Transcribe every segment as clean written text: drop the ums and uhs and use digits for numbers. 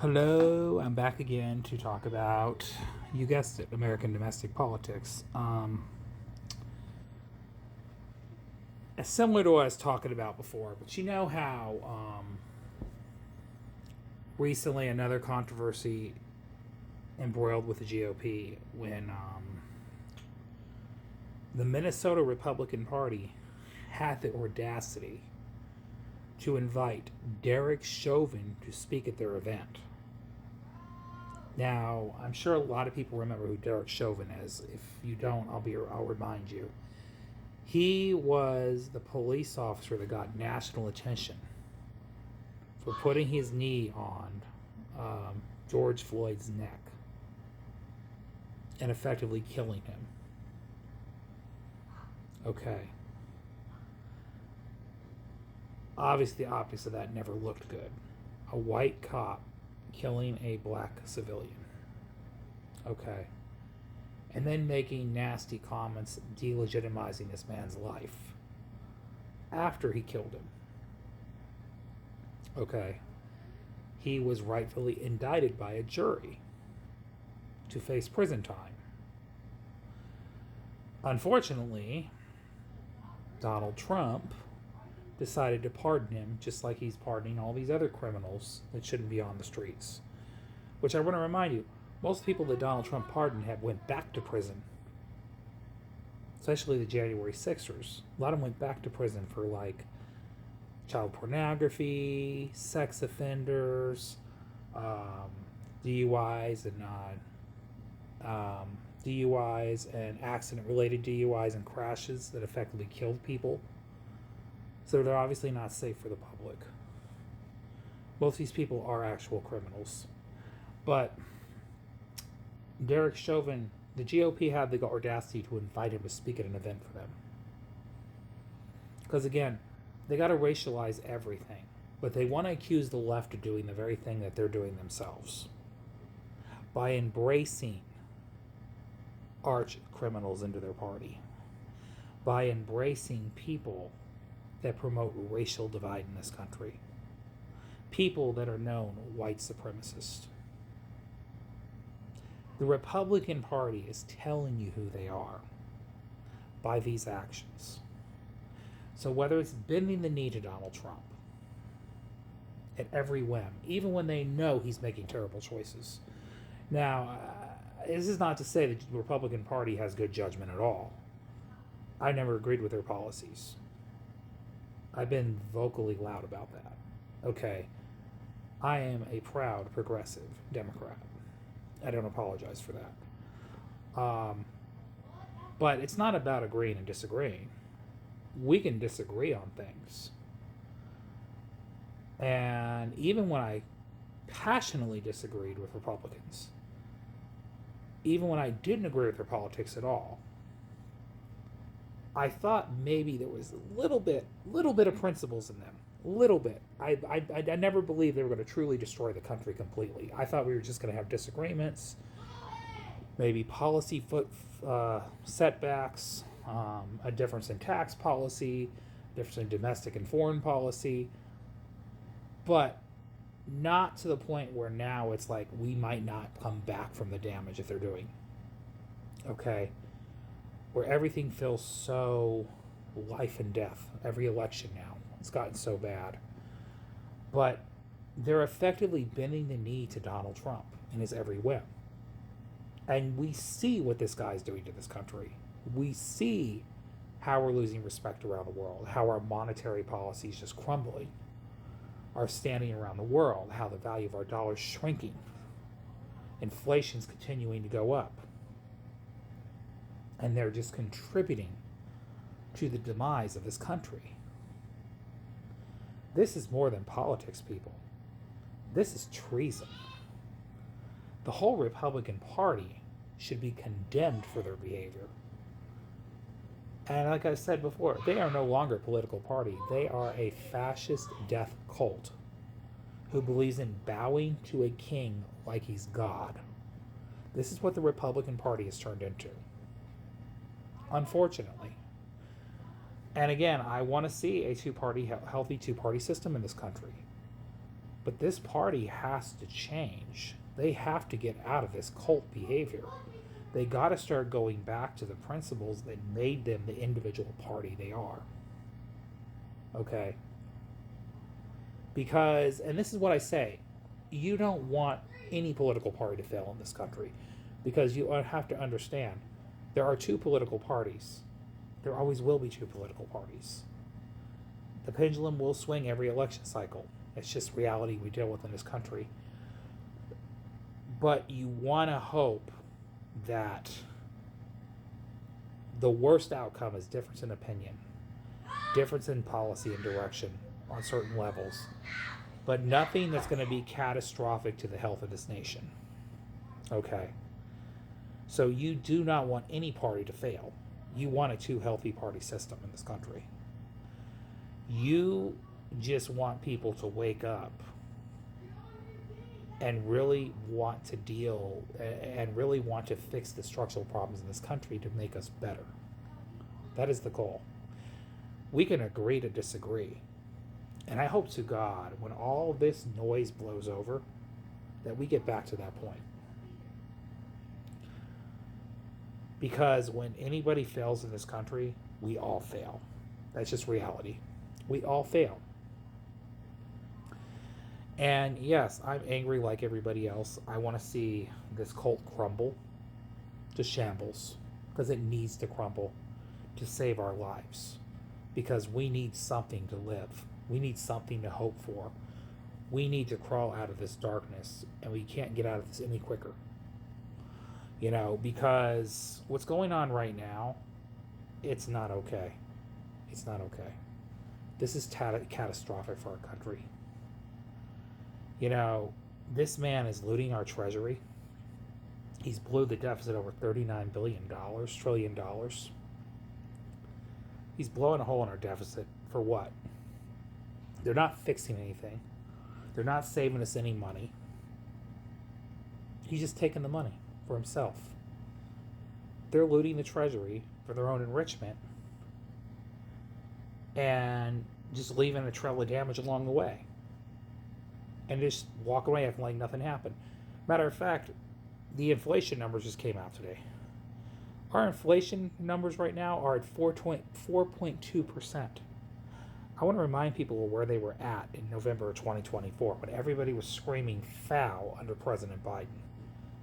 Hello, I'm back again to talk about, you guessed it, American domestic politics. Similar to what I was talking about before, but you know how recently another controversy embroiled with the GOP when the Minnesota Republican Party had the audacity to invite Derek Chauvin to speak at their event. Now, I'm sure a lot of people remember who Derek Chauvin is. If you don't, I'll remind you. He was the police officer that got national attention for putting his knee on George Floyd's neck and effectively killing him. Okay. Obviously, the optics of that never looked good. A white cop killing a black civilian. Okay. And then making nasty comments delegitimizing this man's life after he killed him. Okay. He was rightfully indicted by a jury to face prison time. Unfortunately, Donald Trump decided to pardon him just like he's pardoning all these other criminals that shouldn't be on the streets. Which I want to remind you, most people that Donald Trump pardoned have went back to prison. Especially the January 6ers. A lot of them went back to prison for like child pornography, sex offenders, DUIs and accident-related DUIs and crashes that effectively killed people. So they're obviously not safe for the public. Most of these people are actual criminals. But Derek Chauvin, the GOP had the audacity to invite him to speak at an event for them. Because again, they got to racialize everything. But they want to accuse the left of doing the very thing that they're doing themselves. By embracing arch criminals into their party. By embracing people that promote racial divide in this country. People that are known white supremacists. The Republican Party is telling you who they are by these actions. So whether it's bending the knee to Donald Trump at every whim, even when they know he's making terrible choices. Now, this is not to say that the Republican Party has good judgment at all. I never agreed with their policies. I've been vocally loud about that. Okay, I am a proud progressive Democrat. I don't apologize for that. But it's not about agreeing and disagreeing. We can disagree on things. And even when I passionately disagreed with Republicans, even when I didn't agree with their politics at all, I thought maybe there was a little bit of principles in them. Little bit. I never believed they were going to truly destroy the country completely. I thought we were just going to have disagreements, maybe policy setbacks, a difference in tax policy, difference in domestic and foreign policy, but not to the point where now it's like we might not come back from the damage that they're doing. Okay? Where everything feels so life and death every election now. It's gotten so bad. But they're effectively bending the knee to Donald Trump in his every whim. And we see what this guy's doing to this country. We see how we're losing respect around the world, how our monetary policy is just crumbling, our standing around the world, how the value of our dollar is shrinking, inflation's continuing to go up. And they're just contributing to the demise of this country. This is more than politics, people. This is treason. The whole Republican Party should be condemned for their behavior. And like I said before, they are no longer a political party. They are a fascist death cult who believes in bowing to a king like he's God. This is what the Republican Party has turned into. Unfortunately. And again, I want to see a healthy two-party system in this country. But this party has to change. They have to get out of this cult behavior. They got to start going back to the principles that made them the individual party they are. Okay? Because, and this is what I say, you don't want any political party to fail in this country. Because you have to understand, there are two political parties. There always will be two political parties. The pendulum will swing every election cycle. It's just reality we deal with in this country. But you want to hope that the worst outcome is difference in opinion, difference in policy and direction on certain levels, but nothing that's going to be catastrophic to the health of this nation. Okay? So you do not want any party to fail. You want a two-healthy party system in this country. You just want people to wake up and really want to deal and really want to fix the structural problems in this country to make us better. That is the goal. We can agree to disagree. And I hope to God, when all this noise blows over, that we get back to that point. Because when anybody fails in this country, we all fail. That's just reality. We all fail. And yes, I'm angry like everybody else. I want to see this cult crumble to shambles, because it needs to crumble to save our lives. Because we need something to live. We need something to hope for. We need to crawl out of this darkness, and we can't get out of this any quicker. You know, because what's going on right now, it's not okay. It's not okay. This is catastrophic for our country. You know, this man is looting our treasury. He's blew the deficit over $39 trillion. He's blowing a hole in our deficit for what? They're not fixing anything. They're not saving us any money. He's just taking the money for himself. They're looting the treasury for their own enrichment and just leaving a trail of damage along the way. And just walk away acting like nothing happened. Matter of fact, the inflation numbers just came out today. Our inflation numbers right now are at 4.2%. I want to remind people of where they were at in November of 2024 when everybody was screaming foul under President Biden.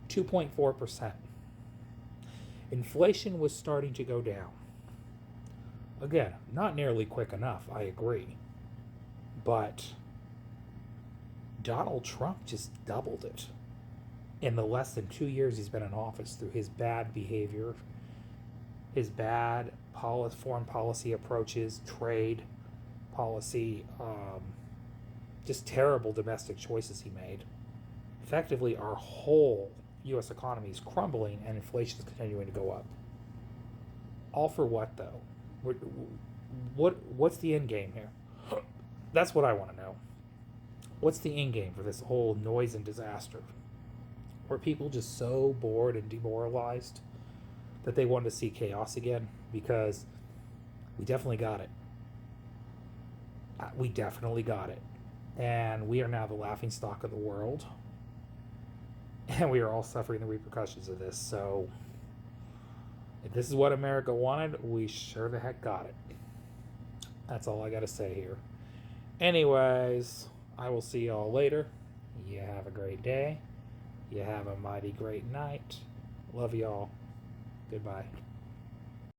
2.4%. Inflation was starting to go down. Again, not nearly quick enough, I agree. But Donald Trump just doubled it in the less than 2 years he's been in office through his bad behavior, his bad foreign policy approaches, trade policy, just terrible domestic choices he made. Effectively, our whole U.S. economy is crumbling and inflation is continuing to go up. All for what, though? What's the end game here? That's what I want to know. What's the end game for this whole noise and disaster? Were people just so bored and demoralized that they wanted to see chaos again? Because we definitely got it. We definitely got it. And we are now the laughingstock of the world. And we are all suffering the repercussions of this. So, if this is what America wanted, we sure the heck got it. That's all I got to say here. Anyways, I will see y'all later. You have a great day. You have a mighty great night. Love y'all. Goodbye.